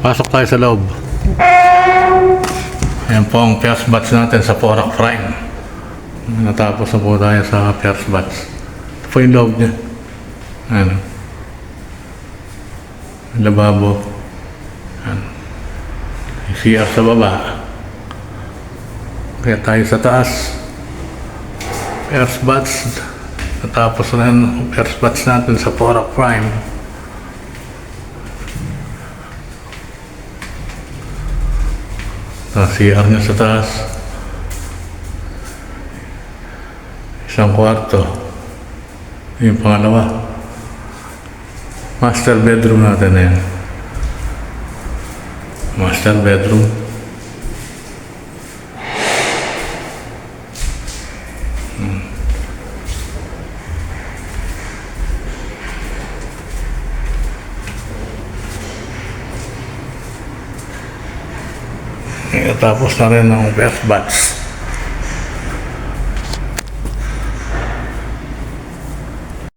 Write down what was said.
Pasok tayo sa loob. Ayan po ang first batch natin sa Porac Prime. Natapos na po tayo sa first batch. Ito po yung loob niya. Ayan. Lababo. Ayan. CR sa baba. Kaya tayo sa taas. First batch. Natapos na yung first batch natin sa Porac Prime. CR niya sa taas. Isang kwarto. Yung pangalawa. Master bedroom natin na yan. Master bedroom. Tapos na rin ang first batch.